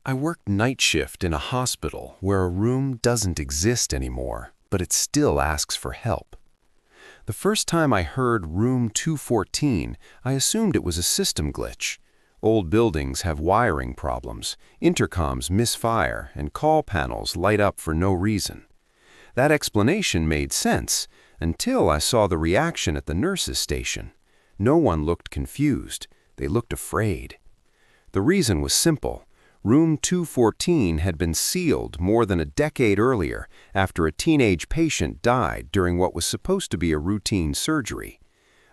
I worked night shift in a hospital where a room doesn't exist anymore, but it still asks for help. The first time I heard room 214, I assumed it was a system glitch. Old buildings have wiring problems, intercoms misfire, and call panels light up for no reason. That explanation made sense until I saw the reaction at the nurses' station. No one looked confused. They looked afraid. The reason was simple. Room 214 had been sealed more than a decade earlier after a teenage patient died during what was supposed to be a routine surgery.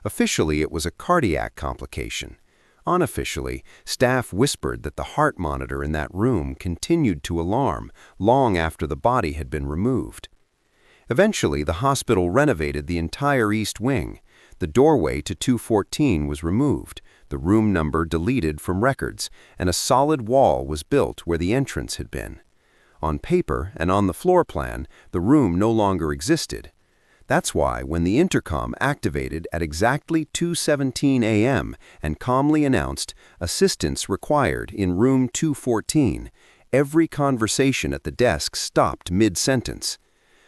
Officially, it was a cardiac complication. Unofficially, staff whispered that the heart monitor in that room continued to alarm long after the body had been removed. Eventually, the hospital renovated the entire east wing. The doorway to 214 was removed, the room number deleted from records, and a solid wall was built where the entrance had been. On paper and on the floor plan, the room no longer existed. That's why when the intercom activated at exactly 2:17 a.m. and calmly announced assistance required in room 214, every conversation at the desk stopped mid-sentence.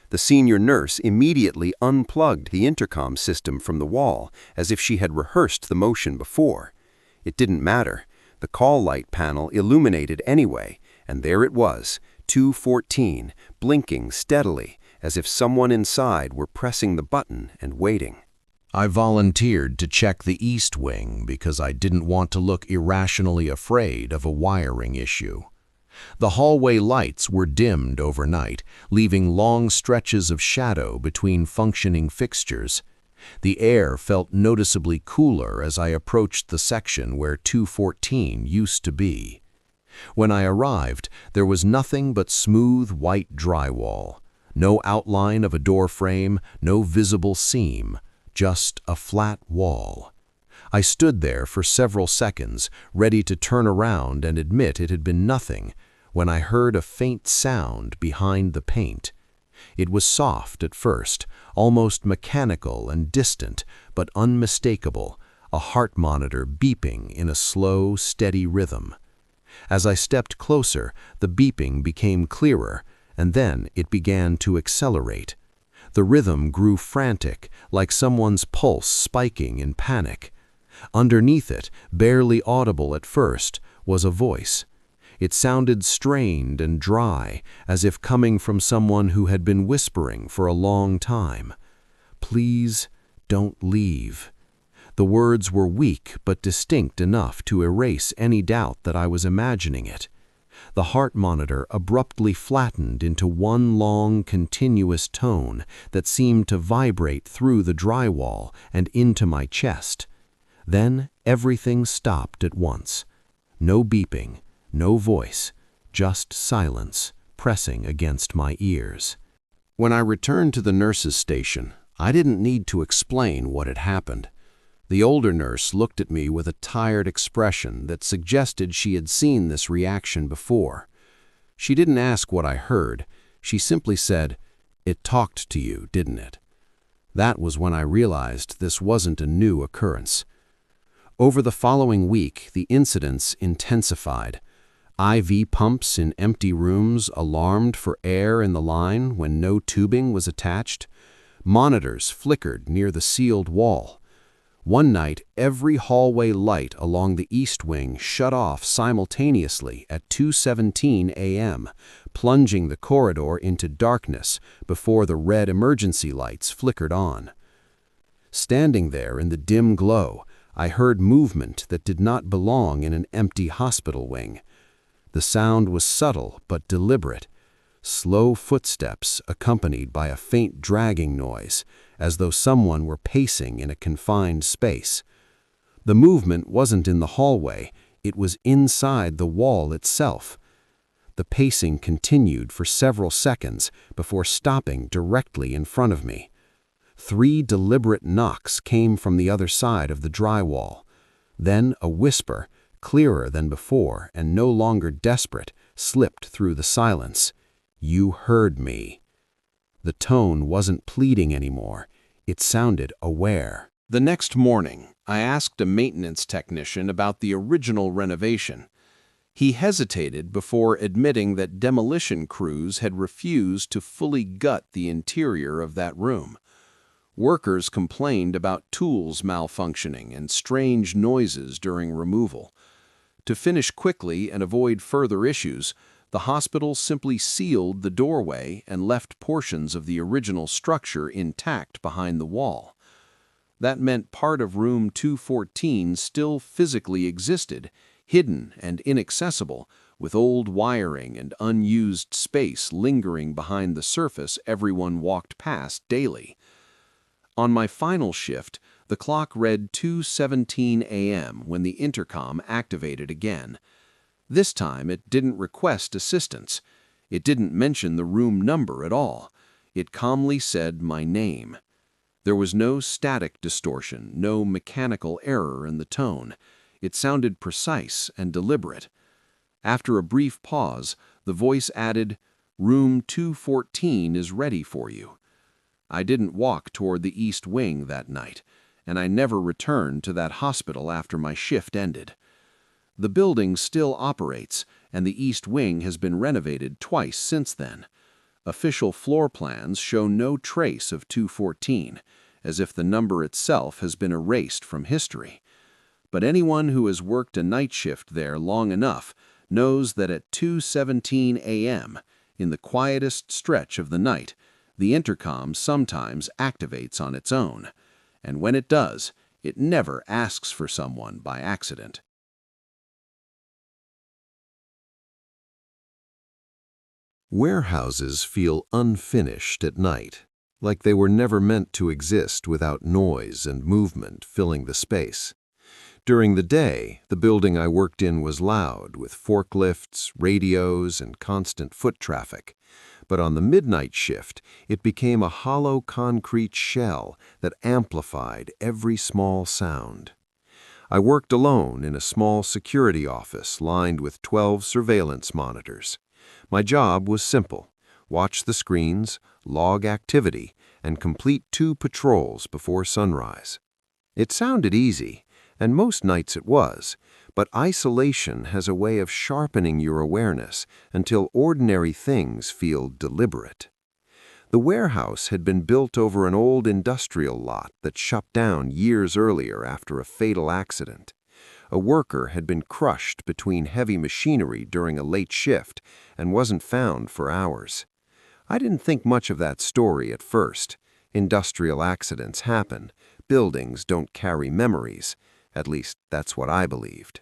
The senior nurse immediately unplugged the intercom system from the wall as if she had rehearsed the motion before. It didn't matter. The call light panel illuminated anyway, and there it was, 214, blinking steadily as if someone inside were pressing the button and waiting. I volunteered to check the east wing because I didn't want to look irrationally afraid of a wiring issue. The hallway lights were dimmed overnight, leaving long stretches of shadow between functioning fixtures. The air felt noticeably cooler as I approached the section where 214 used to be. When I arrived, there was nothing but smooth white drywall. No outline of a door frame, no visible seam, just a flat wall. I stood there for several seconds, ready to turn around and admit it had been nothing, when I heard a faint sound behind the paint. It was soft at first, almost mechanical and distant, but unmistakable, a heart monitor beeping in a slow, steady rhythm. As I stepped closer, the beeping became clearer, and then it began to accelerate. The rhythm grew frantic, like someone's pulse spiking in panic. Underneath it, barely audible at first, was a voice. It sounded strained and dry, as if coming from someone who had been whispering for a long time. "Please don't leave." The words were weak but distinct enough to erase any doubt that I was imagining it. The heart monitor abruptly flattened into one long, continuous tone that seemed to vibrate through the drywall and into my chest. Then everything stopped at once. No beeping, no voice, just silence pressing against my ears. When I returned to the nurses' station, I didn't need to explain what had happened. The older nurse looked at me with a tired expression that suggested she had seen this reaction before. She didn't ask what I heard. She simply said, "It talked to you, didn't it?" That was when I realized this wasn't a new occurrence. Over the following week, the incidents intensified. IV pumps in empty rooms alarmed for air in the line when no tubing was attached. Monitors flickered near the sealed wall. One night, every hallway light along the east wing shut off simultaneously at 2:17 a.m., plunging the corridor into darkness before the red emergency lights flickered on. Standing there in the dim glow, I heard movement that did not belong in an empty hospital wing. The sound was subtle but deliberate. Slow footsteps accompanied by a faint dragging noise, as though someone were pacing in a confined space. The movement wasn't in the hallway, it was inside the wall itself. The pacing continued for several seconds before stopping directly in front of me. 3 deliberate knocks came from the other side of the drywall. Then a whisper, clearer than before and no longer desperate, slipped through the silence. "You heard me." The tone wasn't pleading anymore. It sounded aware. The next morning, I asked a maintenance technician about the original renovation. He hesitated before admitting that demolition crews had refused to fully gut the interior of that room. Workers complained about tools malfunctioning and strange noises during removal. To finish quickly and avoid further issues, the hospital simply sealed the doorway and left portions of the original structure intact behind the wall. That meant part of room 214 still physically existed, hidden and inaccessible, with old wiring and unused space lingering behind the surface everyone walked past daily. On my final shift, the clock read 2:17 a.m. when the intercom activated again. This time it didn't request assistance. It didn't mention the room number at all. It calmly said my name. There was no static distortion, no mechanical error in the tone. It sounded precise and deliberate. After a brief pause, the voice added, "Room 214 is ready for you." I didn't walk toward the East Wing that night, and I never returned to that hospital after my shift ended. The building still operates, and the East Wing has been renovated twice since then. Official floor plans show no trace of 214, as if the number itself has been erased from history. But anyone who has worked a night shift there long enough knows that at 2:17 a.m., in the quietest stretch of the night, the intercom sometimes activates on its own, and when it does, it never asks for someone by accident. Warehouses feel unfinished at night, like they were never meant to exist without noise and movement filling the space. During the day, the building I worked in was loud, with forklifts, radios, and constant foot traffic. But on the midnight shift, it became a hollow concrete shell that amplified every small sound. I worked alone in a small security office lined with 12 surveillance monitors. My job was simple: watch the screens, log activity, and complete 2 patrols before sunrise. It sounded easy, and most nights it was, but isolation has a way of sharpening your awareness until ordinary things feel deliberate. The warehouse had been built over an old industrial lot that shut down years earlier after a fatal accident. A worker had been crushed between heavy machinery during a late shift and wasn't found for hours. I didn't think much of that story at first. Industrial accidents happen. Buildings don't carry memories. At least, that's what I believed.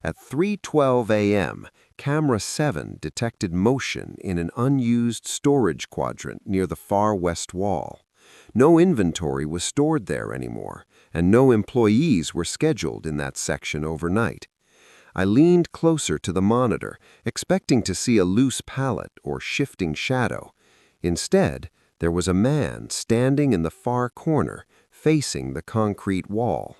At 3:12 a.m., Camera 7 detected motion in an unused storage quadrant near the far west wall. No inventory was stored there anymore, and no employees were scheduled in that section overnight. I leaned closer to the monitor, expecting to see a loose pallet or shifting shadow. Instead, there was a man standing in the far corner, facing the concrete wall.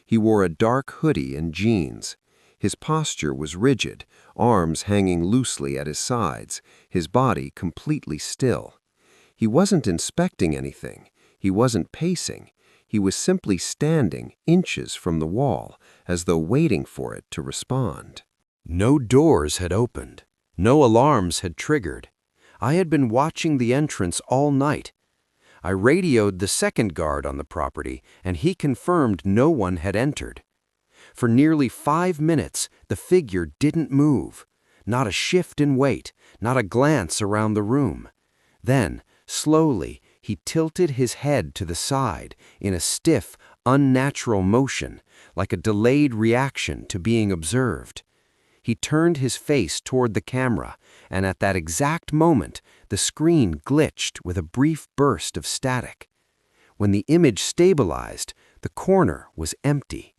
He wore a dark hoodie and jeans. His posture was rigid, arms hanging loosely at his sides, his body completely still. He wasn't inspecting anything. He wasn't pacing. He was simply standing inches from the wall, as though waiting for it to respond. No doors had opened. No alarms had triggered. I had been watching the entrance all night. I radioed the second guard on the property, and he confirmed no one had entered. For nearly 5 minutes, the figure didn't move. Not a shift in weight, not a glance around the room. Then, slowly, he tilted his head to the side in a stiff, unnatural motion, like a delayed reaction to being observed. He turned his face toward the camera, and at that exact moment, the screen glitched with a brief burst of static. When the image stabilized, the corner was empty.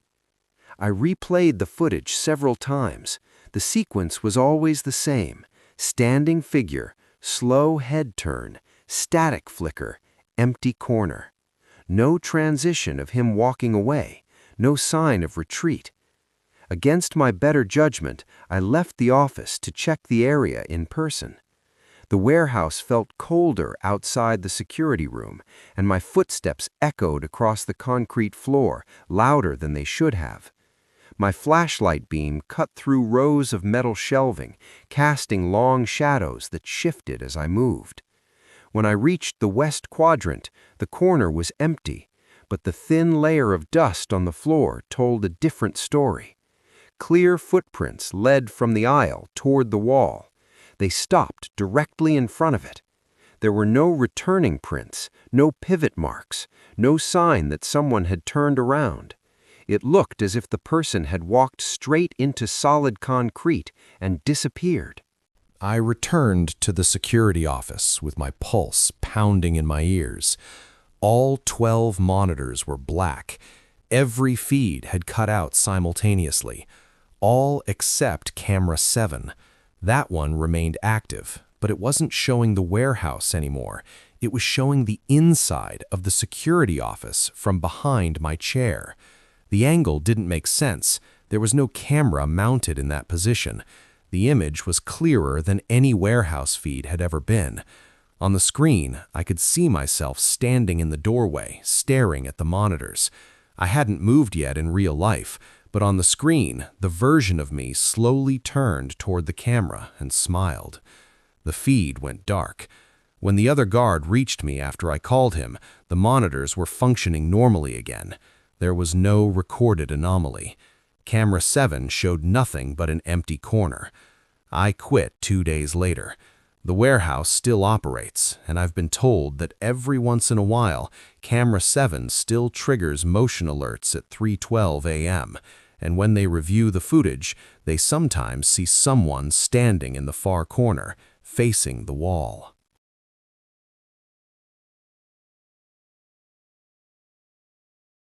I replayed the footage several times. The sequence was always the same: standing figure, slow head turn, static flicker, empty corner. No transition of him walking away, no sign of retreat. Against my better judgment, I left the office to check the area in person. The warehouse felt colder outside the security room, and my footsteps echoed across the concrete floor, louder than they should have. My flashlight beam cut through rows of metal shelving, casting long shadows that shifted as I moved. When I reached the west quadrant, the corner was empty, but the thin layer of dust on the floor told a different story. Clear footprints led from the aisle toward the wall. They stopped directly in front of it. There were no returning prints, no pivot marks, no sign that someone had turned around. It looked as if the person had walked straight into solid concrete and disappeared. I returned to the security office with my pulse pounding in my ears. All 12 monitors were black. Every feed had cut out simultaneously. All except camera 7. That one remained active, but it wasn't showing the warehouse anymore. It was showing the inside of the security office from behind my chair. The angle didn't make sense. There was no camera mounted in that position. The image was clearer than any warehouse feed had ever been. On the screen, I could see myself standing in the doorway, staring at the monitors. I hadn't moved yet in real life, but on the screen, the version of me slowly turned toward the camera and smiled. The feed went dark. When the other guard reached me after I called him, the monitors were functioning normally again. There was no recorded anomaly. Camera 7 showed nothing but an empty corner. I quit 2 days later. The warehouse still operates, and I've been told that every once in a while, Camera 7 still triggers motion alerts at 3:12 a.m., and when they review the footage, they sometimes see someone standing in the far corner, facing the wall.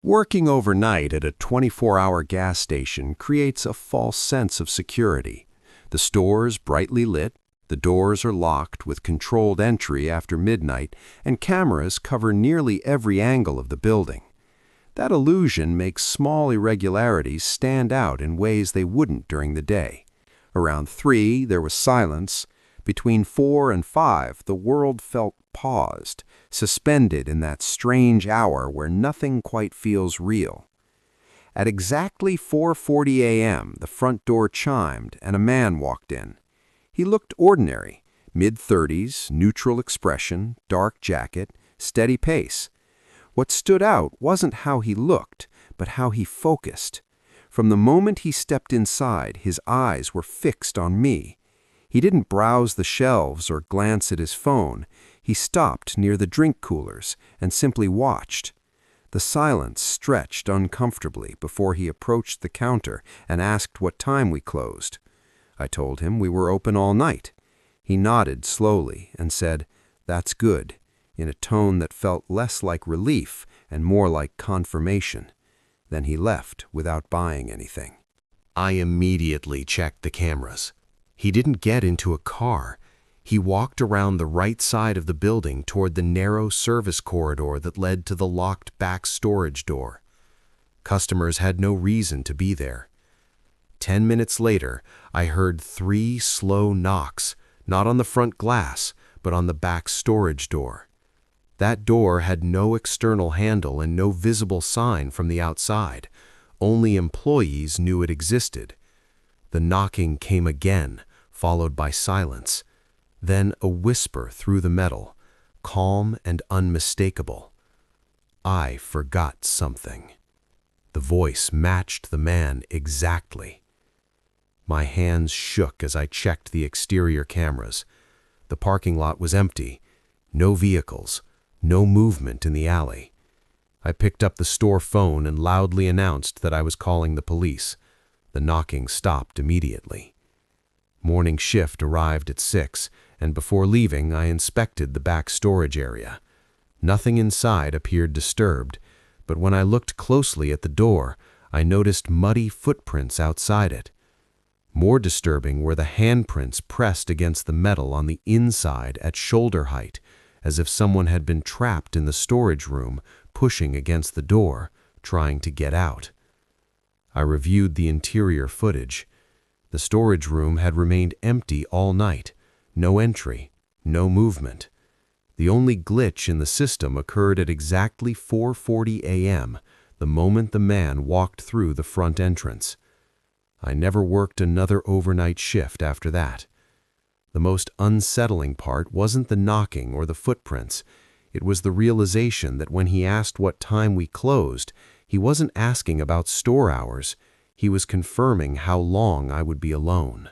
Working overnight at a 24-hour gas station creates a false sense of security. The store's brightly lit, the doors are locked with controlled entry after midnight, and cameras cover nearly every angle of the building. That illusion makes small irregularities stand out in ways they wouldn't during the day. Around 3, there was silence. Between 4 and 5, the world felt paused, suspended in that strange hour where nothing quite feels real. At exactly 4:40 a.m., the front door chimed and a man walked in. He looked ordinary, mid-30s, neutral expression, dark jacket, steady pace. What stood out wasn't how he looked, but how he focused. From the moment he stepped inside, his eyes were fixed on me. He didn't browse the shelves or glance at his phone. He stopped near the drink coolers and simply watched. The silence stretched uncomfortably before he approached the counter and asked what time we closed. I told him we were open all night. He nodded slowly and said, "That's good," in a tone that felt less like relief and more like confirmation. Then he left without buying anything. I immediately checked the cameras. He didn't get into a car. He walked around the right side of the building toward the narrow service corridor that led to the locked back storage door. Customers had no reason to be there. 10 minutes later, I heard 3 slow knocks, not on the front glass, but on the back storage door. That door had no external handle and no visible sign from the outside. Only employees knew it existed. The knocking came again, followed by silence. Then a whisper through the metal, calm and unmistakable. I forgot something. The voice matched the man exactly. My hands shook as I checked the exterior cameras. The parking lot was empty. No vehicles, no movement in the alley. I picked up the store phone and loudly announced that I was calling the police. The knocking stopped immediately. Morning shift arrived at 6, and before leaving, I inspected the back storage area. Nothing inside appeared disturbed, but when I looked closely at the door, I noticed muddy footprints outside it. More disturbing were the handprints pressed against the metal on the inside at shoulder height, as if someone had been trapped in the storage room, pushing against the door, trying to get out. I reviewed the interior footage. The storage room had remained empty all night. No entry, no movement. The only glitch in the system occurred at exactly 4:40 a.m., the moment the man walked through the front entrance. I never worked another overnight shift after that. The most unsettling part wasn't the knocking or the footprints. It was the realization that when he asked what time we closed, he wasn't asking about store hours. He was confirming how long I would be alone.